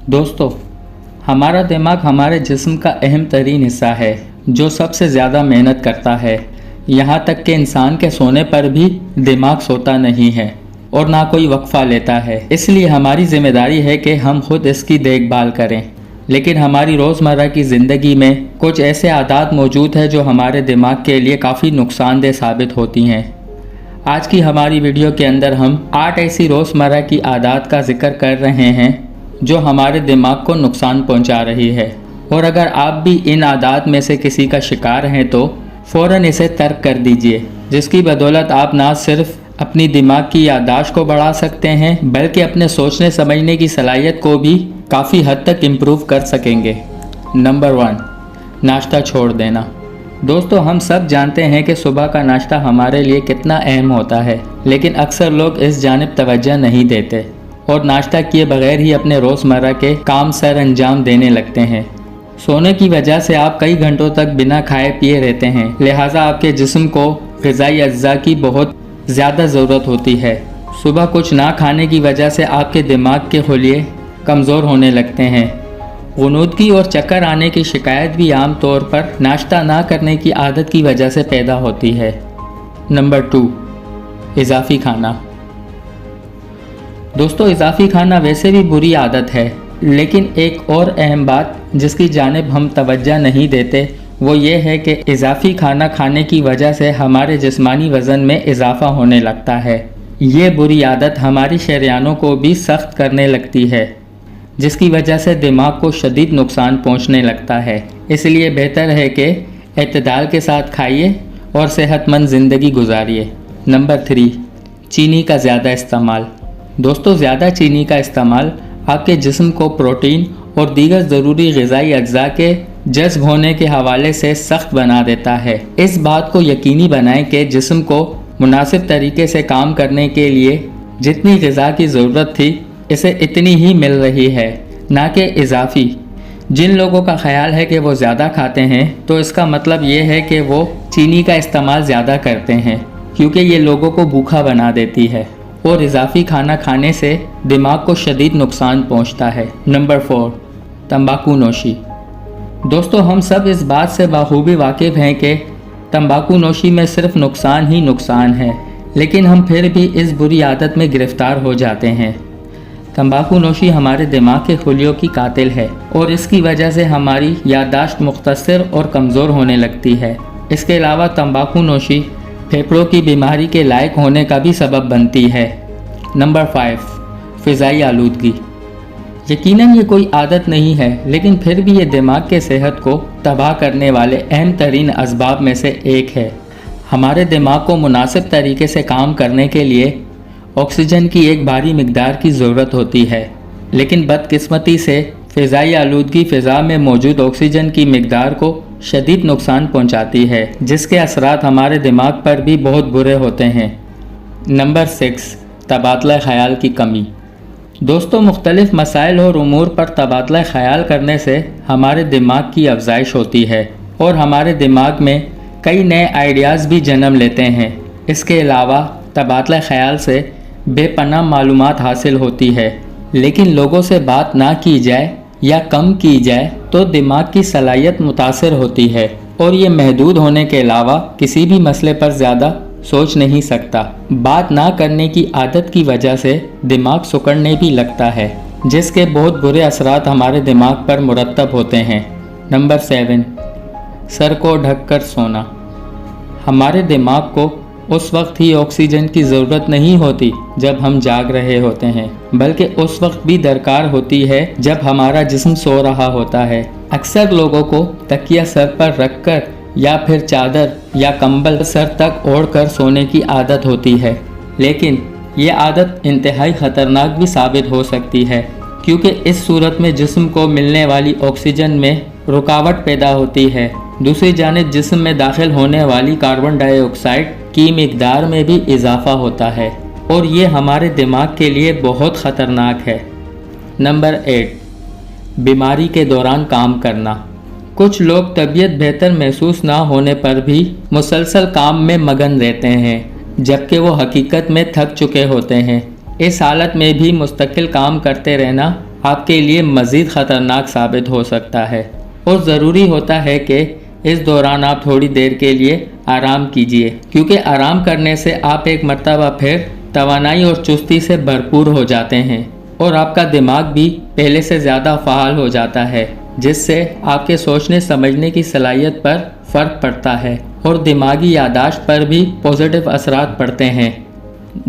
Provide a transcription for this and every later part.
दोस्तों, हमारा दिमाग हमारे जिस्म का अहम तरीन हिस्सा है जो सबसे ज़्यादा मेहनत करता है। यहाँ तक कि इंसान के सोने पर भी दिमाग सोता नहीं है और ना कोई वक्फा लेता है। इसलिए हमारी जिम्मेदारी है कि हम खुद इसकी देखभाल करें। लेकिन हमारी रोज़मर्रा की ज़िंदगी में कुछ ऐसे आदत मौजूद हैं जो हमारे दिमाग के लिए काफ़ी नुकसानदेह साबित होती हैं। आज की हमारी वीडियो के अंदर हम 8 ऐसी रोज़मर्रा की आदत का जिक्र कर रहे हैं जो हमारे दिमाग को नुकसान पहुंचा रही है। और अगर आप भी इन आदत में से किसी का शिकार हैं तो फ़ौरन इसे तर्क कर दीजिए, जिसकी बदौलत आप ना सिर्फ अपनी दिमाग की याददाश्त को बढ़ा सकते हैं बल्कि अपने सोचने समझने की सलाहियत को भी काफ़ी हद तक इम्प्रूव कर सकेंगे। नंबर 1, नाश्ता छोड़ देना। दोस्तों, हम सब जानते हैं कि सुबह का नाश्ता हमारे लिए कितना अहम होता है, लेकिन अक्सर लोग इस जानिब तवज्जो नहीं देते और नाश्ता किए बगैर ही अपने रोज़मर्रा के काम सर अंजाम देने लगते हैं। सोने की वजह से आप कई घंटों तक बिना खाए पिए रहते हैं, लिहाजा आपके जिस्म को ग़िज़ाई अज्जा की बहुत ज़्यादा ज़रूरत होती है। सुबह कुछ ना खाने की वजह से आपके दिमाग के खुलिये कमज़ोर होने लगते हैं। गुनूदगी और चक्कर आने की शिकायत भी आम तौर पर नाश्ता ना करने की आदत की वजह से पैदा होती है। नंबर 2, इजाफ़ी खाना। दोस्तों, इजाफ़ी खाना वैसे भी बुरी आदत है, लेकिन एक और अहम बात जिसकी जानिब हम तवज्जो नहीं देते वो ये है कि इजाफ़ी खाना खाने की वजह से हमारे जिस्मानी वज़न में इजाफ़ा होने लगता है। ये बुरी आदत हमारी शरीयानों को भी सख्त करने लगती है, जिसकी वजह से दिमाग को शदीद नुकसान पहुंचने लगता है। इसलिए बेहतर है कि एतदाल के साथ खाइए और सेहतमंद ज़िंदगी गुजारिए। नंबर 3, चीनी का ज़्यादा इस्तेमाल। दोस्तों, ज़्यादा चीनी का इस्तेमाल आपके जिस्म को प्रोटीन और दीगर ज़रूरी ग़िज़ाई अज्जा के जज़्ब होने के हवाले से सख्त बना देता है। इस बात को यकीनी बनाएं कि जिस्म को मुनासिब तरीके से काम करने के लिए जितनी ग़िज़ा की ज़रूरत थी इसे इतनी ही मिल रही है, ना कि इजाफ़ी। जिन लोगों का ख्याल है कि वो ज़्यादा खाते हैं तो इसका मतलब ये है कि वो चीनी का इस्तेमाल ज़्यादा करते हैं, क्योंकि ये लोगों को भूखा बना देती है और इजाफ़ी खाना खाने से दिमाग को शदीद नुकसान पहुंचता है। नंबर 4, तंबाकू नोशी। दोस्तों, हम सब इस बात से बाखूबी वाकिफ़ हैं कि तंबाकू नोशी में सिर्फ नुकसान ही नुकसान है, लेकिन हम फिर भी इस बुरी आदत में गिरफ़्तार हो जाते हैं। तंबाकू नोशी हमारे दिमाग के खुलियों की कातिल है और इसकी वजह से हमारी याददाश्त मुख्तसर और कमज़ोर होने लगती है। इसके अलावा तंबाकू नोशी फेफड़ों की बीमारी के लायक होने का भी सबब बनती है। नंबर 5, फ़िज़ाई आलूदगी। यकीनन ये कोई आदत नहीं है, लेकिन फिर भी ये दिमाग के सेहत को तबाह करने वाले अहम तरीन असबाब में से एक है। हमारे दिमाग को मुनासिब तरीके से काम करने के लिए ऑक्सीजन की एक भारी मिकदार की ज़रूरत होती है, लेकिन बदकिस्मती से फ़िज़ाई आलूदगी फ़िज़ा में मौजूद ऑक्सीजन की मिकदार को शदीद नुकसान पहुंचाती है, जिसके असरात हमारे दिमाग पर भी बहुत बुरे होते हैं। नंबर 6, तबादला ख़याल की कमी। दोस्तों, मुख्तलिफ मसाइल और उमूर पर तबादला ख़याल करने से हमारे दिमाग की अफजाइश होती है और हमारे दिमाग में कई नए आइडियाज़ भी जन्म लेते हैं। इसके अलावा तबादला ख़याल से बेपनाह मालूमात हासिल होती है, लेकिन लोगों से बात ना की जाए या कम की जाए तो दिमाग की सलाहियत मुतासर होती है और ये महदूद होने के अलावा किसी भी मसले पर ज़्यादा सोच नहीं सकता। बात ना करने की आदत की वजह से दिमाग सिकुड़ने भी लगता है, जिसके बहुत बुरे असरात हमारे दिमाग पर मुरतब होते हैं। नंबर 7, सर को ढककर सोना। हमारे दिमाग को उस वक्त ही ऑक्सीजन की ज़रूरत नहीं होती जब हम जाग रहे होते हैं, बल्कि उस वक्त भी दरकार होती है जब हमारा जिस्म सो रहा होता है। अक्सर लोगों को तकिया सर पर रखकर या फिर चादर या कंबल सर तक ओढ़कर सोने की आदत होती है, लेकिन ये आदत इंतहाई ख़तरनाक भी साबित हो सकती है, क्योंकि इस सूरत में जिस्म को मिलने वाली ऑक्सीजन में रुकावट पैदा होती है। दूसरी जानिब जिस्म में दाखिल होने वाली कार्बन डाइऑक्साइड की मिकदार में भी इजाफा होता है और ये हमारे दिमाग के लिए बहुत ख़तरनाक है। नंबर 8, बीमारी के दौरान काम करना। कुछ लोग तबीयत बेहतर महसूस ना होने पर भी मुसलसल काम में मगन रहते हैं, जबकि वो हकीकत में थक चुके होते हैं। इस हालत में भी मुस्तकिल काम करते रहना आपके लिए मज़ीद ख़तरनाक साबित हो सकता है और ज़रूरी होता है कि इस दौरान आप थोड़ी देर के लिए आराम कीजिए, क्योंकि आराम करने से आप एक मर्तबा फिर तवानाई और चुस्ती से भरपूर हो जाते हैं और आपका दिमाग भी पहले से ज़्यादा फ़ाल हो जाता है, जिससे आपके सोचने समझने की सलाहियत पर फ़र्क पड़ता है और दिमागी यादाश्त पर भी पॉजिटिव असरात पड़ते हैं।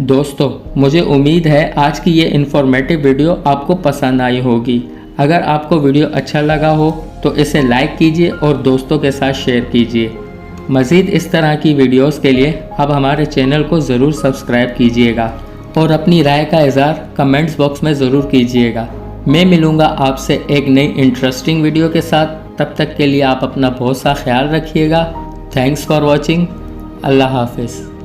दोस्तों, मुझे उम्मीद है आज की ये इन्फॉर्मेटिव वीडियो आपको पसंद आई होगी। अगर आपको वीडियो अच्छा लगा हो तो इसे लाइक कीजिए और दोस्तों के साथ शेयर कीजिए। मज़ीद इस तरह की वीडियोस के लिए आप हमारे चैनल को ज़रूर सब्सक्राइब कीजिएगा और अपनी राय का इज़हार कमेंट्स बॉक्स में ज़रूर कीजिएगा। मैं मिलूँगा आपसे एक नई इंटरेस्टिंग वीडियो के साथ। तब तक के लिए आप अपना बहुत सा ख्याल रखिएगा। Thanks for watching. अल्लाह हाफिज़।